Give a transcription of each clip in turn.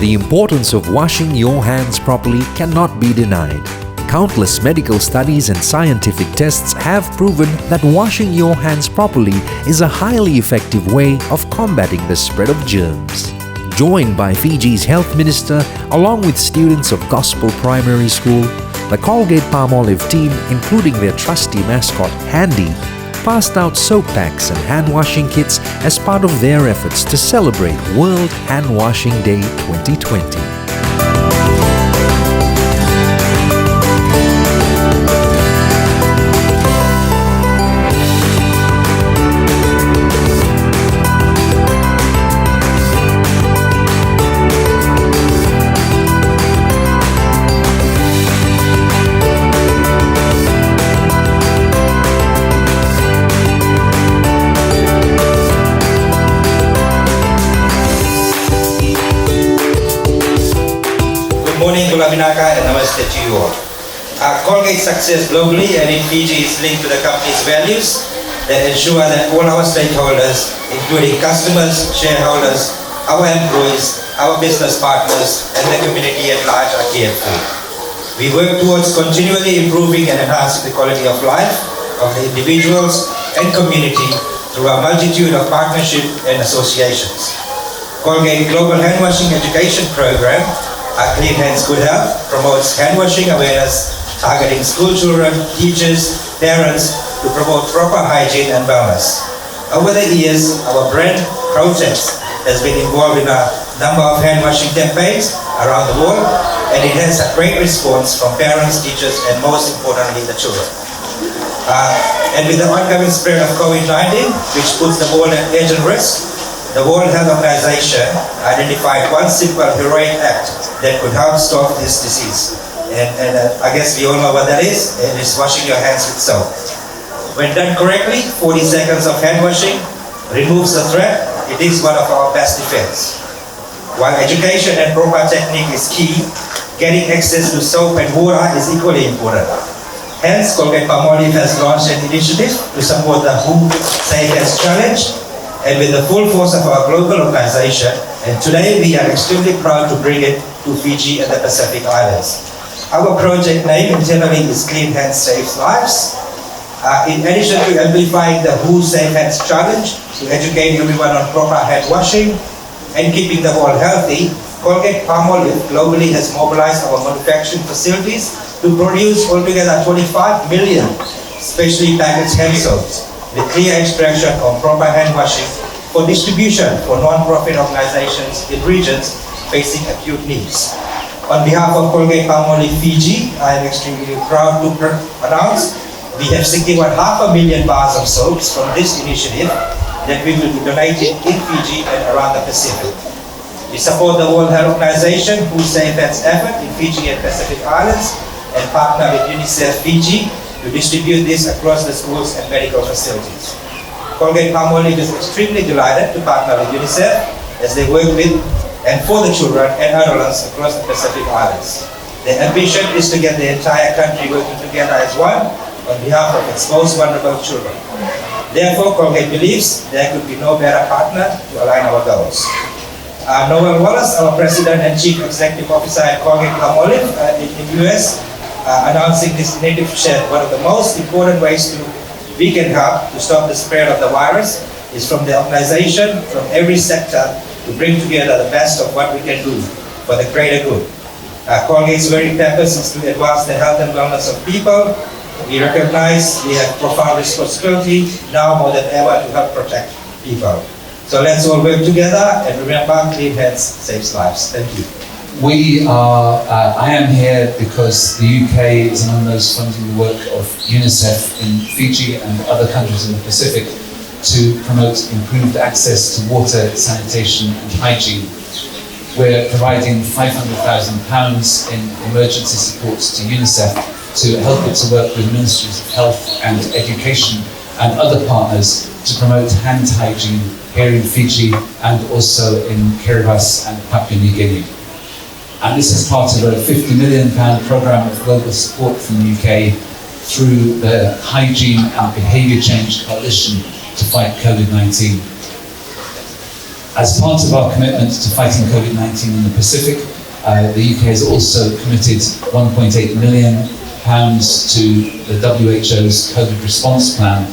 The importance of washing your hands properly cannot be denied. Countless medical studies and scientific tests have proven that washing your hands properly is a highly effective way of combating the spread of germs. Joined by Fiji's Health Minister along with students of Gospel Primary School, the Colgate Palmolive team, including their trusty mascot Handy, passed out soap packs and hand washing kits as part of their efforts to celebrate World Hand Washing Day 2020. Good morning, Gulaminaka, and namaste to you all. Colgate's success globally and in Fiji is linked to the company's values that ensure that all our stakeholders, including customers, shareholders, our employees, our business partners, and the community at large are cared for. We work towards continually improving and enhancing the quality of life of the individuals and community through a multitude of partnerships and associations. Colgate Global Hand Washing Education Program, Clean Hands Good Health, promotes hand washing awareness, targeting school children, teachers, parents to promote proper hygiene and wellness. Over the years, our brand Projects has been involved in a number of hand washing campaigns around the world, and it has a great response from parents, teachers, and most importantly, the children. And with the ongoing spread of COVID-19, which puts the world at urgent risk, the World Health Organization identified one simple heroic act that could help stop this disease. And I guess we all know what that is. It is washing your hands with soap. When done correctly, 40 seconds of hand washing removes the threat. It is one of our best defense. While education and proper technique is key, getting access to soap and water is equally important. Hence, Colgate Palmolive has launched an initiative to support the Who Say Yes Challenge, and with the full force of our global organization, and today we are extremely proud to bring it to Fiji and the Pacific Islands. Our project name internally is Clean Hands Saves Lives. In addition to amplifying the Who Safe Hands Challenge to educate everyone on proper hand washing and keeping the world healthy, Colgate Palmolive globally has mobilized our manufacturing facilities to produce altogether 25 million specially packaged hand soaps with clear instruction on proper hand washing for distribution for non-profit organizations in regions facing acute needs. On behalf of Colgate Palmolive Fiji, I am extremely proud to announce we have secured 500,000 bars of soaps from this initiative that we will be donating in Fiji and around the Pacific. We support the World Health Organization Who Safe Hands effort in Fiji and Pacific Islands and partner with UNICEF Fiji to distribute this across the schools and medical facilities. Colgate Palmolive is extremely delighted to partner with UNICEF as they work with and for the children and adolescents across the Pacific Islands. Their ambition is to get the entire country working together as one on behalf of its most vulnerable children. Therefore, Colgate believes there could be no better partner to align our goals. Noel Wallace, our President and Chief Executive Officer at Colgate Palmolive in the US, announcing this initiative shared one of the most important ways we can help to stop the spread of the virus is from the organization, from every sector, to bring together the best of what we can do for the greater good. Colgate's very purpose is to advance the health and wellness of people. We recognize we have profound responsibility now more than ever to help protect people. So let's all work together and remember, clean hands saves lives. Thank you. I am here because the UK is among those funding the work of UNICEF in Fiji and other countries in the Pacific to promote improved access to water, sanitation and hygiene. We're providing £500,000 in emergency support to UNICEF to help it to work with ministries of health and education and other partners to promote hand hygiene here in Fiji and also in Kiribati and Papua New Guinea. And this is part of a £50 million programme of global support from the UK through the Hygiene and Behaviour Change Coalition to fight COVID-19. As part of our commitment to fighting COVID-19 in the Pacific, the UK has also committed £1.8 million to the WHO's COVID response plan,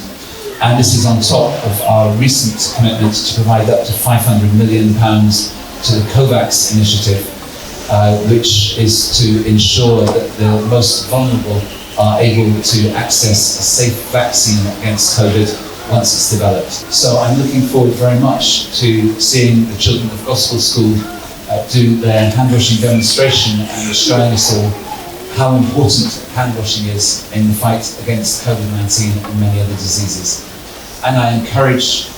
and this is on top of our recent commitment to provide up to £500 million to the COVAX initiative, which is to ensure that the most vulnerable are able to access a safe vaccine against COVID once it's developed. So I'm looking forward very much to seeing the children of Gospel School do their hand washing demonstration and showing us all how important hand washing is in the fight against COVID-19 and many other diseases. And I encourage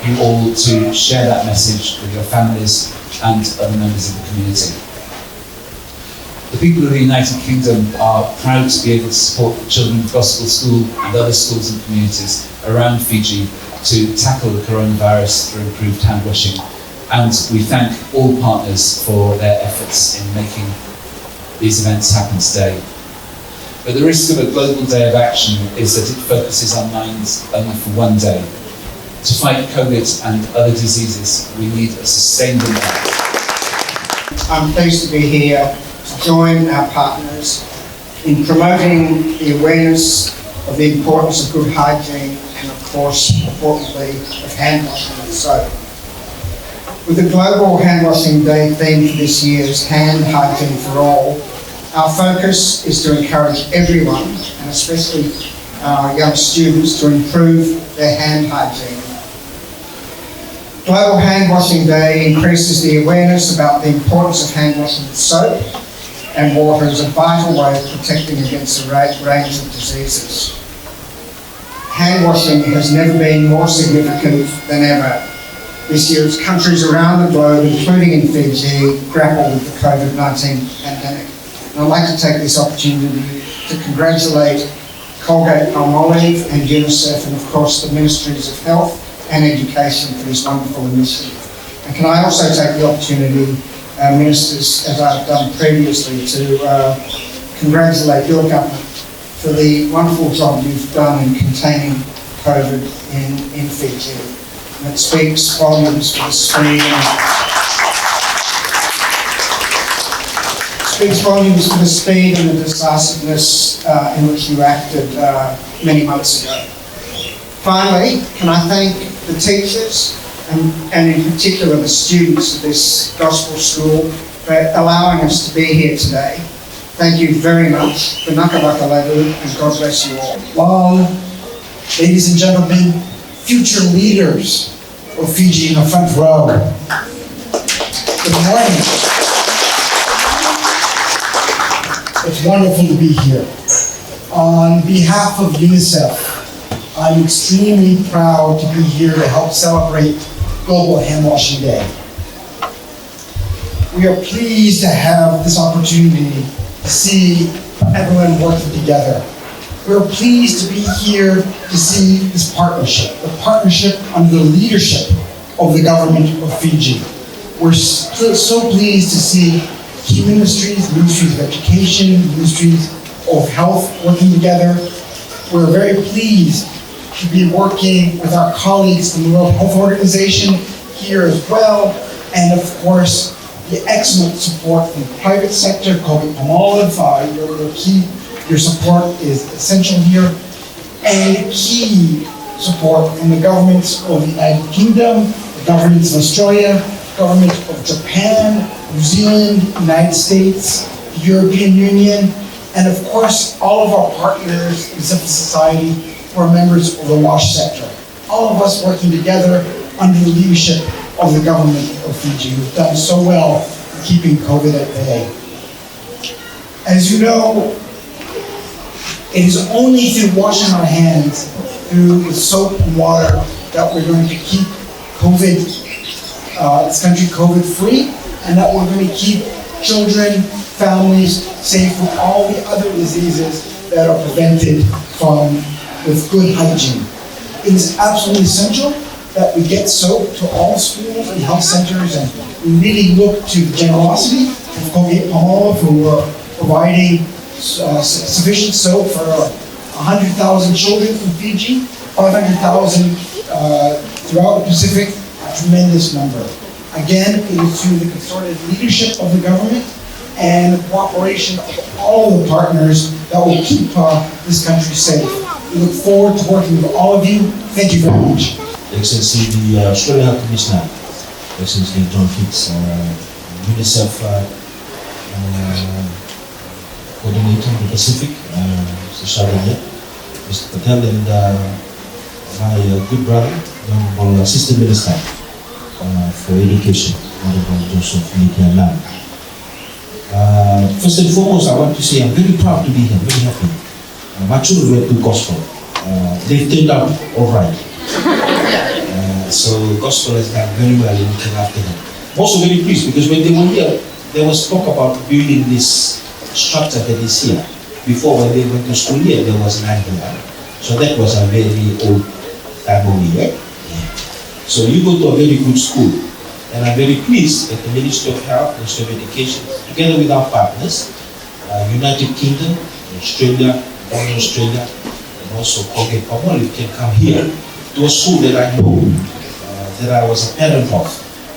you all to share that message with your families and other members of the community. The people of the United Kingdom are proud to be able to support the children of Gospel School and other schools and communities around Fiji to tackle the coronavirus through improved hand washing. And we thank all partners for their efforts in making these events happen today. But the risk of a global day of action is that it focuses our minds only for one day. To fight COVID and other diseases, we need a sustained impact. I'm pleased to be here to join our partners in promoting the awareness of the importance of good hygiene and, of course, importantly, of hand washing and soap. With the Global Hand Washing Day theme for this year's Hand Hygiene for All, our focus is to encourage everyone, and especially our young students, to improve their hand hygiene. Global Hand Washing Day increases the awareness about the importance of hand washing with soap and water as a vital way of protecting against a range of diseases. Hand washing has never been more significant than ever this year as countries around the globe, including in Fiji, grapple with the COVID-19 pandemic. And I'd like to take this opportunity to congratulate Colgate Palmolive and UNICEF and of course the Ministries of Health and Education for this wonderful initiative. And can I also take the opportunity, Ministers, as I've done previously, to congratulate your government for the wonderful job you've done in containing COVID in Fiji. And it speaks volumes for the speed and the decisiveness in which you acted many months ago. Finally, can I thank the teachers and in particular the students of this gospel school for allowing us to be here today. Thank you very much. And God bless you all. Long, ladies and gentlemen, future leaders of Fiji in the front row. Good morning. It's wonderful to be here. On behalf of UNICEF, I'm extremely proud to be here to help celebrate Global Hand Washing Day. We are pleased to have this opportunity to see everyone working together. We're pleased to be here to see this partnership, the partnership under the leadership of the government of Fiji. We're so pleased to see key ministries, ministries of education, ministries of health working together. We're very pleased to be working with our colleagues from the World Health Organization here as well, and of course, the excellent support from the private sector, Colgate Palmolive. Your support is essential here, and key support from the governments of the United Kingdom, the governments of Australia, government of Japan, New Zealand, United States, the European Union, and of course, all of our partners in civil society who are members of the WASH sector. All of us working together under the leadership of the government of Fiji, who've done so well in keeping COVID at bay. As you know, it is only through washing our hands, through soap and water, that we're going to keep this country COVID-free, and that we're going to keep children, families safe from all the other diseases that are prevented with good hygiene. It is absolutely essential that we get soap to all schools and health centers, and we really look to the generosity of Colgate Palmolive, who are providing sufficient soap for 100,000 children in Fiji, 500,000 throughout the Pacific, a tremendous number. Again, it is through the concerted leadership of the government and the cooperation of all of the partners that will keep this country safe. We look forward to working with all of you. Thank you very much. Excellency, the Australian Commissioner, Excellency John Hicks, UNICEF coordinator in the Pacific, Mr. Shadanya, Mr. Patel, and my good brother, Honorable Assistant Minister for Education, Honorable Joseph Lam. First and foremost, I want to say I'm very proud to be here, very happy. My children went to gospel. They've turned out all right. So gospel has done very well in looking after them. I'm also very pleased because when they were here, there was talk about building this structure that is here. Before, when they went to school here, there was an angle. So that was a very old type of year. So you go to a very good school, and I'm very pleased that the Ministry of Health, Ministry of Education, together with our partners, United Kingdom, Australia, Australia, and also Colgate Palmolive can come here to a school that I know, that I was a parent of,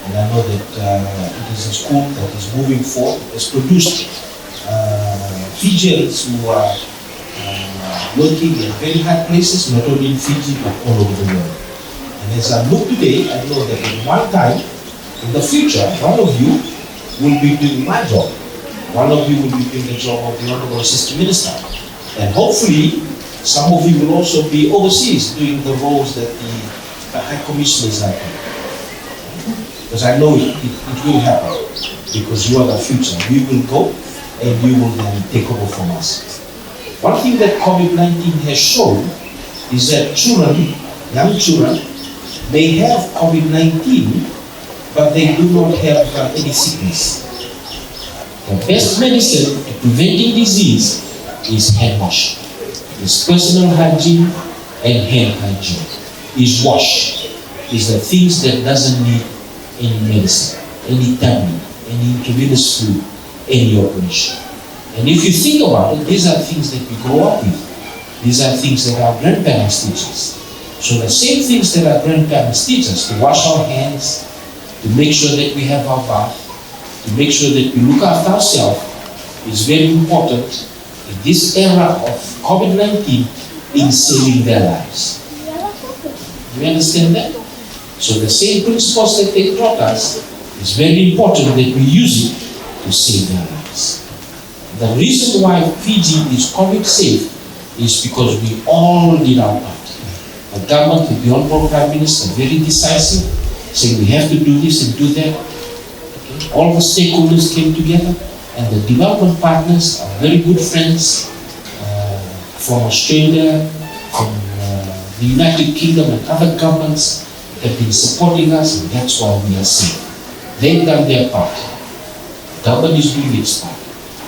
and I know that it is a school that is moving forward, has produced Fijians who are working in very hard places, not only in Fiji, but all over the world. And as I look today, I know that at one time, in the future, one of you will be doing my job. One of you will be doing the job of the Honorable Assistant Minister. And hopefully, some of you will also be overseas doing the roles that the High Commissioners are doing. Because I know it will happen. Because you are the future. We will go and you will then take over from us. One thing that COVID-19 has shown is that children, young children, may have COVID-19, but they do not have any sickness. The best medicine to preventing disease is hand washing. Is personal hygiene and hand hygiene. Is wash. Is the things that doesn't need any medicine, any tablet, any intravenous fluid, any operation. And if you think about it, these are things that we grow up with. These are things that our grandparents teach us. So the same things that our grandparents teach us, to wash our hands, to make sure that we have our bath, to make sure that we look after ourselves, is very important in this era of COVID-19 in saving their lives. Do you understand that? So the same principles that they taught us, is very important that we use it to save their lives. The reason why Fiji is COVID safe is because we all did our part. The government, with the Honorable Prime Minister, very decisive, saying we have to do this and do that. Okay. All the stakeholders came together, and the development partners are very good friends from Australia, from the United Kingdom and other governments have been supporting us, and that's why we are safe. They've done their part. The government is doing its part.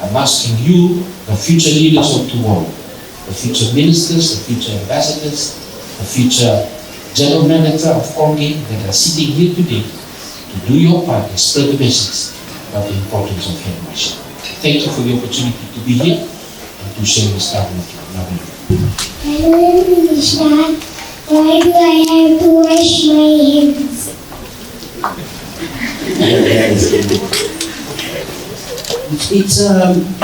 I'm asking you, the future leaders of tomorrow, the future ministers, the future ambassadors, the future general manager of Colgate that are sitting here today, to do your part and spread the message about the importance of hand washing. Thank you for the opportunity to be here and to share this time with you. Love you. Hello, Minister. Why do I have to wash my hands? You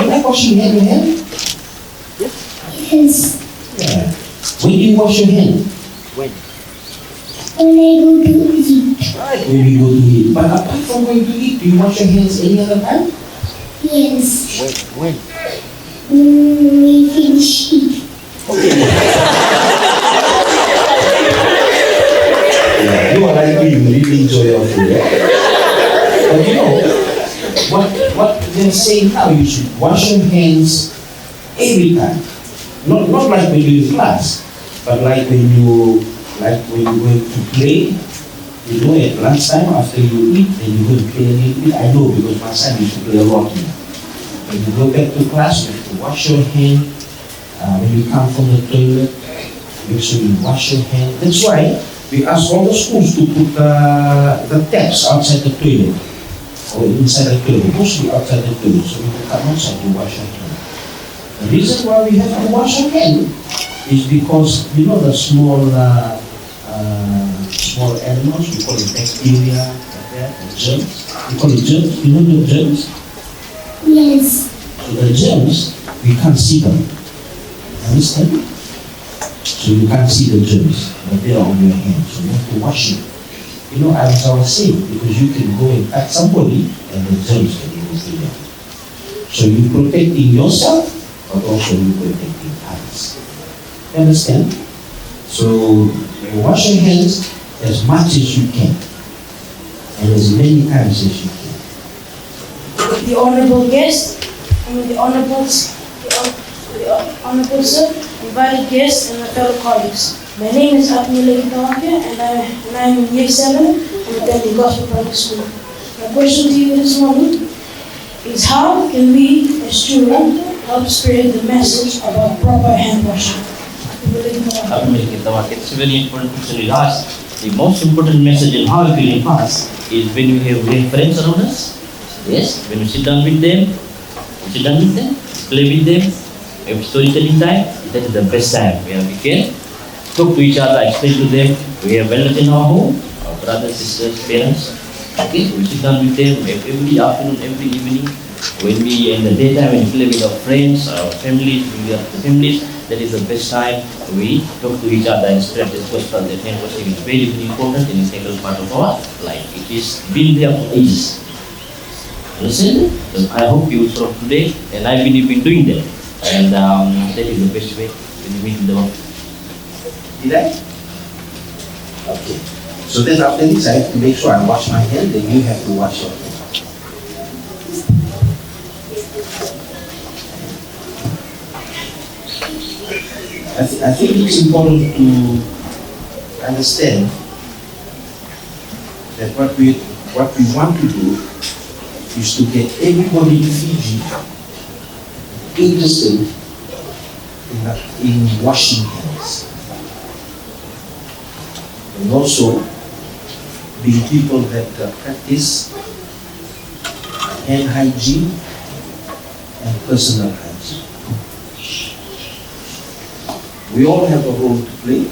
like washing your hand? Yes. Yeah. When do you wash your hand? When I go to eat. When you go to eat. But apart from going to eat, do you wash your hands any other time? Yes. When? When we finish eating. Yeah, you are like me, you really enjoy your food. Yeah? But you know, what they're saying now, you should wash your hands every time. Not like when you're in class, but like when you going to play, you know, at lunchtime after you eat, then you go to play a little bit. I know because my son used to play a lot here. When you go back to class, you have to wash your hand. When you come from the toilet, make sure you wash your hand. That's why we ask all the schools to put the taps outside the toilet or inside the toilet, mostly outside the toilet, so we can come outside to wash our hands. The reason why we have to wash our hands is because, you know, the small animals, we call it bacteria, Yeah, the germs. We call it germs. You know the germs? Yes. So the germs, we can't see them. Understand? So you can't see the germs, but they are on your hands. So you have to wash it. You know, as I was saying, because you can go and touch somebody and the germs can go through them. So you're protecting yourself, but also you're protecting others. You understand? So you wash your hands as much as you can, and as many times as you can. The honorable guest, and the honorable sir, invited guests, and my fellow colleagues. My name is Apnila Kitawakya, and I'm in year 7 and attending Gospel Public School. My question to you this morning is how can we, as children, help spread the message about proper hand washing? It's a very important question you asked. The most important message in how we can pass is when we have friends around us. Yes, when we sit down with them, play with them, have storytelling time. That is the best time where we can talk to each other, explain to them. We have elders in our home, our brothers, sisters, parents. Okay, we sit down with them every afternoon, every evening. When we in the daytime, when we play with our friends, our families, we are the families. That is the best time we talk to each other and spread this gospel. That hand washing is very, very important in a single part of our life. It is been there for ages. Understand? So I hope you from today, and I believe in doing that. And that is the best way when you meet the world. Did I? Okay. So then after this, I have to make sure I wash my hand, then you have to wash your hand. I think it's important to understand that what we want to do is to get everybody in Fiji interested in washing hands. And also being people that practice hand hygiene and personal hygiene. We all have a role to play.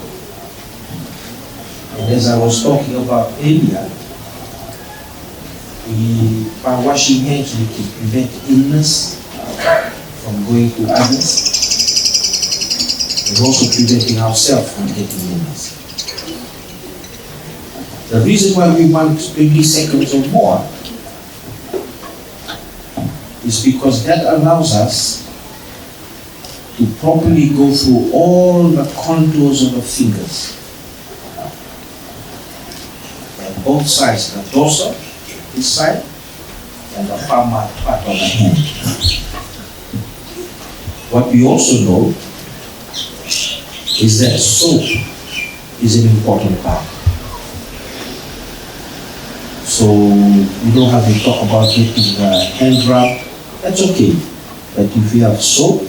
And as I was talking about earlier, by washing hands we can prevent illness from going to others, and also preventing ourselves from getting illness. The reason why we want 20 seconds or more is because that allows us to properly go through all the contours of the fingers. And both sides, the dorsal, this side, and the palmar part of the hand. What we also know is that soap is an important part. So, you know how they talk about getting hand rub, that's okay. But if you have soap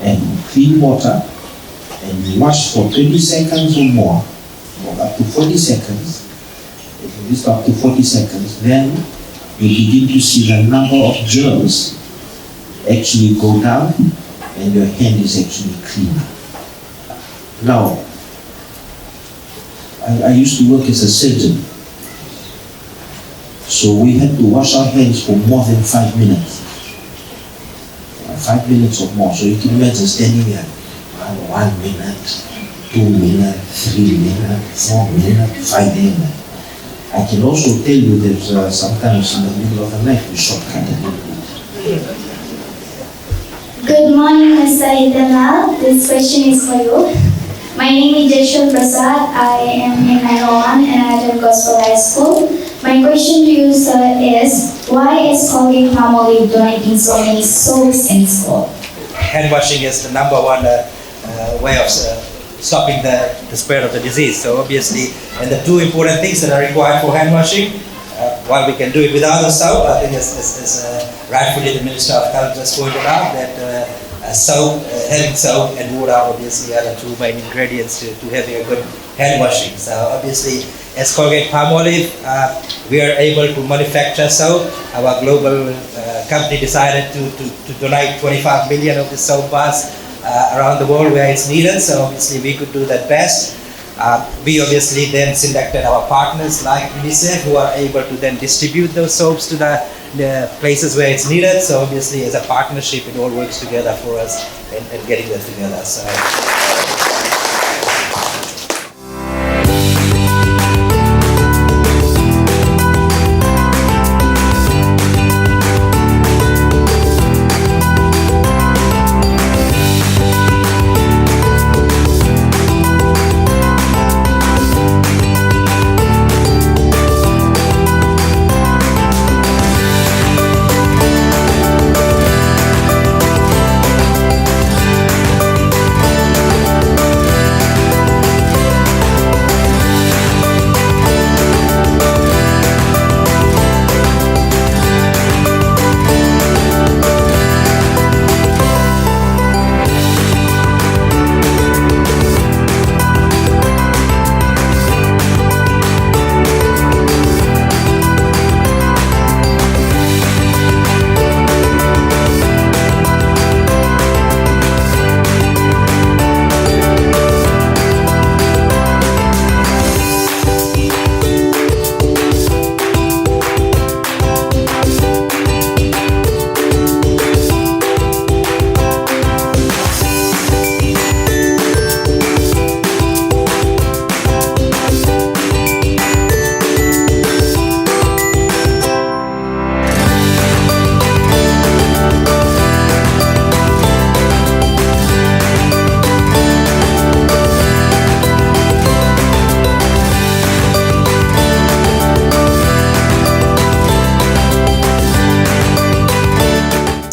and clean water, and you wash for 20 seconds or more, or up to 40 seconds, if you use up to 40 seconds, then you begin to see the number of germs actually go down, and your hand is actually cleaner. Now, I used to work as a surgeon, so we had to wash our hands for more than 5 minutes. 5 minutes or more. So you can imagine standing here, 1 minute, 2 minutes, 3 minutes, 4 minutes, 5 minutes. I can also tell you that sometimes in the middle of the night we shortcut a little bit. Good morning, Mr. Idanal. This question is for you. My name is Jeshwal Prasad. I am in 901 and I attend Gospel High School. My question to you, sir, is why is Colgate Palmolive donating so many soaps in school? Hand washing is the number one way of stopping the spread of the disease. So obviously, and the two important things that are required for hand washing, while we can do it without the soap, I think as rightfully the Minister of Health just pointed out that soap, hand soap and water obviously are the two main ingredients to having a good hand washing. So obviously, as Colgate Palmolive, we are able to manufacture soap. Our global company decided to donate 25 million of the soap bars around the world where it's needed. So obviously we could do that best. We obviously then selected our partners like UNICEF, who are able to then distribute those soaps to the places where it's needed. So obviously as a partnership, it all works together for us and getting that together. So.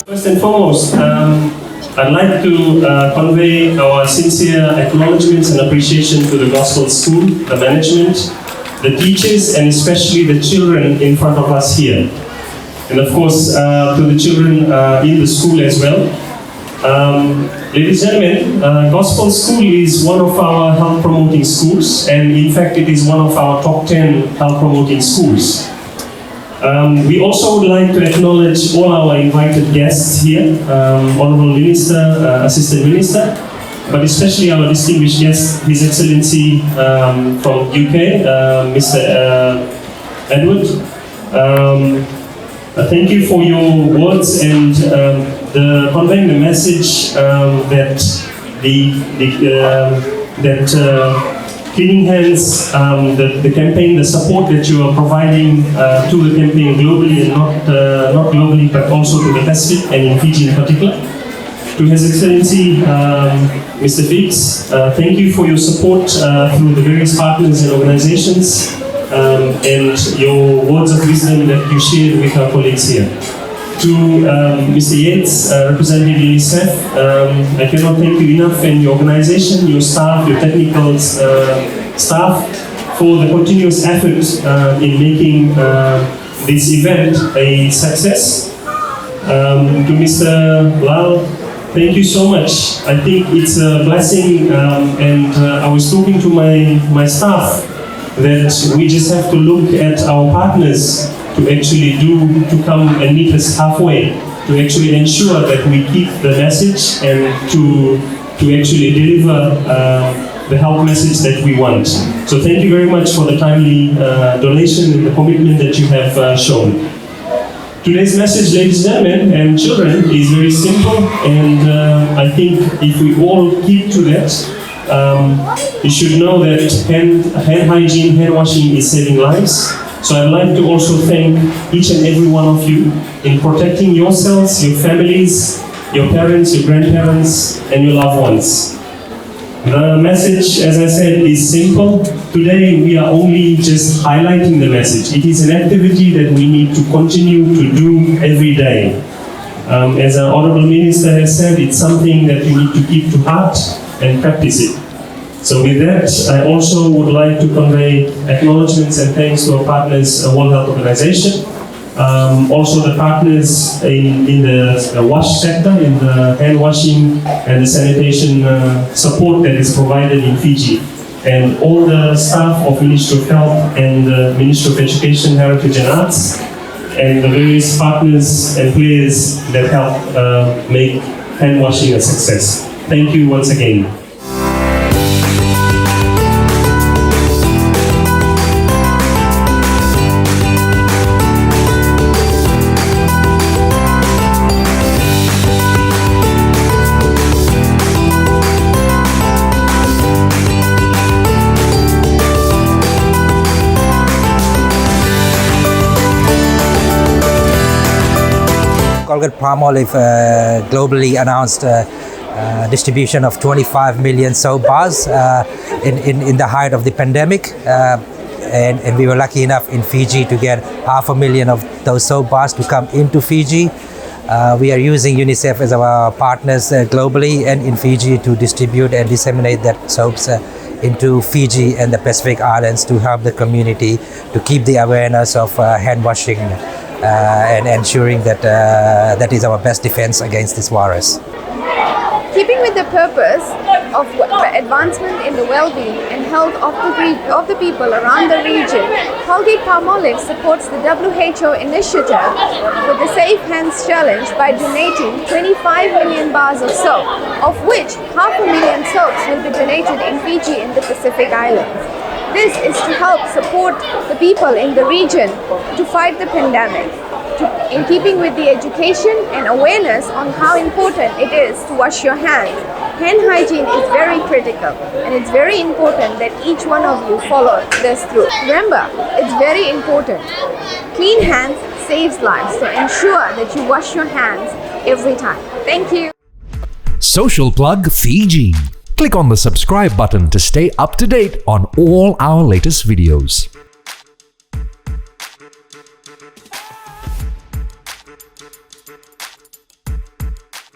First and foremost, I'd like to convey our sincere acknowledgements and appreciation to the Gospel School, the management, the teachers, and especially the children in front of us here. And of course, to the children in the school as well. Ladies and gentlemen, Gospel School is one of our health promoting schools, and in fact it is one of our top 10 health promoting schools. We also would like to acknowledge all our invited guests here, Honourable Minister, Assistant Minister, but especially our distinguished guest, His Excellency from UK, Mr. Edward. Thank you for your words and conveying the message that Cleaning Hands, the campaign, the support that you are providing to the campaign globally and not globally, but also to the Pacific and in Fiji in particular. To His Excellency, Mr. Biggs, thank you for your support through the various partners and organizations and your words of wisdom that you shared with our colleagues here. To Mr. Yates, representing UNICEF, I cannot thank you enough and your organization, your staff, your technical staff for the continuous effort in making this event a success. To Mr. Lal, thank you so much. I think it's a blessing and I was talking to my staff that we just have to look at our partners to actually to come and meet us halfway, to actually ensure that we keep the message and to actually deliver the health message that we want. So thank you very much for the timely donation and the commitment that you have shown. Today's message, ladies and gentlemen, and children, is very simple, and I think if we all keep to that, you should know that hand hygiene, hand washing is saving lives. So I'd like to also thank each and every one of you in protecting yourselves, your families, your parents, your grandparents, and your loved ones. The message, as I said, is simple. Today we are only just highlighting the message. It is an activity that we need to continue to do every day. As our Honourable Minister has said, it's something that you need to keep to heart and practice it. So with that, I also would like to convey acknowledgements and thanks to our partners, World Health Organization, also the partners in the wash sector, in the hand washing and the sanitation support that is provided in Fiji, and all the staff of Ministry of Health and the Ministry of Education, Heritage and Arts, and the various partners and players that help make hand washing a success. Thank you once again. Colgate Palmolive globally announced distribution of 25 million soap bars in the height of the pandemic. And we were lucky enough in Fiji to get 500,000 of those soap bars to come into Fiji. We are using UNICEF as our partners globally and in Fiji to distribute and disseminate that soaps into Fiji and the Pacific Islands to help the community to keep the awareness of hand washing and ensuring that that is our best defense against this virus. Keeping with the purpose of advancement in the well-being and health of the people around the region, Colgate Palmolive supports the WHO initiative for the Safe Hands Challenge by donating 25 million bars of soap, of which 500,000 soaps will be donated in Fiji in the Pacific Islands. This is to help support the people in the region to fight the pandemic, in keeping with the education and awareness on how important it is to wash your hands. Hand hygiene is very critical, and it's very important that each one of you follow this through. Remember, it's very important. Clean hands saves lives, so ensure that you wash your hands every time. Thank you. Social Plug Fiji. Click on the subscribe button to stay up to date on all our latest videos.